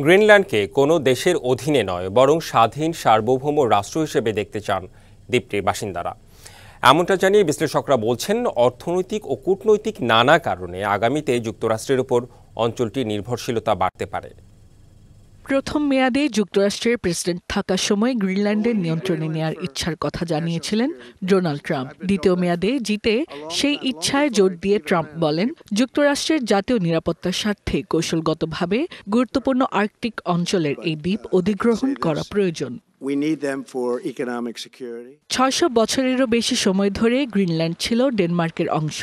গ্রিনল্যান্ডকে কোনো দেশের অধীনে নয় বরং স্বাধীন সার্বভৌম রাষ্ট্র হিসেবে দেখতে চান দ্বীপটির বাসিন্দারা। এমনটা জানিয়ে বিশ্লেষকরা বলছেন, অর্থনৈতিক ও কূটনৈতিক নানা কারণে আগামীতে যুক্তরাষ্ট্রের উপর অঞ্চলটির নির্ভরশীলতা বাড়তে পারে। প্রথম মেয়াদে যুক্তরাষ্ট্রের প্রেসিডেন্ট থাকার সময় গ্রিনল্যান্ডের নিয়ন্ত্রণে নেয়ার ইচ্ছার কথা জানিয়েছিলেন ডোনাল্ড ট্রাম্প। দ্বিতীয় মেয়াদে জিতে সেই ইচ্ছায় জোর দিয়ে ট্রাম্প বলেন, যুক্তরাষ্ট্রের জাতীয় নিরাপত্তার স্বার্থে কৌশলগতভাবে গুরুত্বপূর্ণ আর্কটিক অঞ্চলের এই দ্বীপ অধিগ্রহণ করা প্রয়োজন। ৬০০ বছরেরও বেশি সময় ধরে গ্রিনল্যান্ড ছিল ডেনমার্কের অংশ।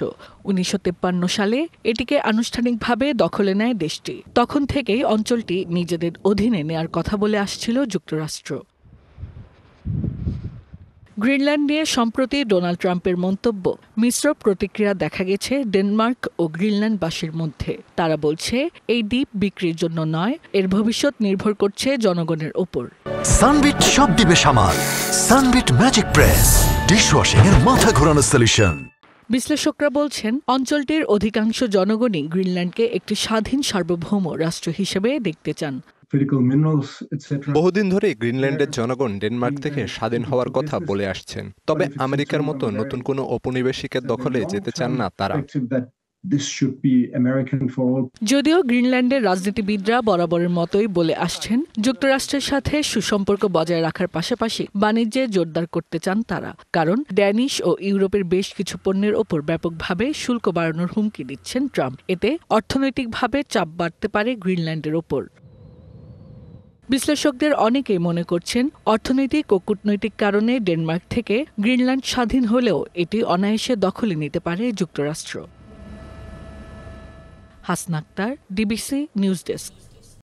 ১৯৫৩ সালে এটিকে আনুষ্ঠানিকভাবে দখলে নেয় দেশটি। তখন থেকেই অঞ্চলটি নিজেদের অধীনে নেয়ার কথা বলে আসছিল যুক্তরাষ্ট্র। গ্রিনল্যান্ড নিয়ে সম্প্রতি ডোনাল্ড ট্রাম্পের মন্তব্য মিশ্র প্রতিক্রিয়া দেখা গেছে ডেনমার্ক ও গ্রিনল্যান্ডবাসীর মধ্যে। তারা বলছে, এই দ্বীপ বিক্রির জন্য নয়, এর ভবিষ্যৎ নির্ভর করছে জনগণের ওপর। সানবিট সব দিবে সামাল। সানবিট ম্যাজিক প্রেস ডিশওয়াশিং এর মাথা ঘোরানো সলিউশন। বিশ্লেষকরা বলছেন, অঞ্চলটির অধিকাংশ জনগণই গ্রিনল্যান্ডকে একটি স্বাধীন সার্বভৌম রাষ্ট্র হিসেবে দেখতে চান। বহুদিন ধরে গ্রিনল্যান্ডের জনগণ ডেনমার্ক থেকে স্বাধীন হওয়ার কথা বলে আসছেন। তবে আমেরিকার মতো নতুন কোনো ঔপনিবেশিকের দখলে যেতে চান না তারা। যদিও গ্রিনল্যান্ডের রাজনীতিবিদরা বরাবরের মতোই বলে আসছেন, যুক্তরাষ্ট্রের সাথে সুসম্পর্ক বজায় রাখার পাশাপাশি বাণিজ্যে জোরদার করতে চান তারা। কারণ ড্যানিশ ও ইউরোপের বেশ কিছু পণ্যের ওপর ব্যাপকভাবে শুল্ক বাড়ানোর হুমকি দিচ্ছেন ট্রাম্প। এতে অর্থনৈতিকভাবে চাপ বাড়তে পারে গ্রিনল্যান্ডের ওপর। বিশ্লেষকদের অনেকেই মনে করছেন, অর্থনৈতিক ও কূটনৈতিক কারণে ডেনমার্ক থেকে গ্রিনল্যান্ড স্বাধীন হলেও এটি অনায়াসে দখলে নিতে পারে যুক্তরাষ্ট্র। Hasna Akter, DBC news desk.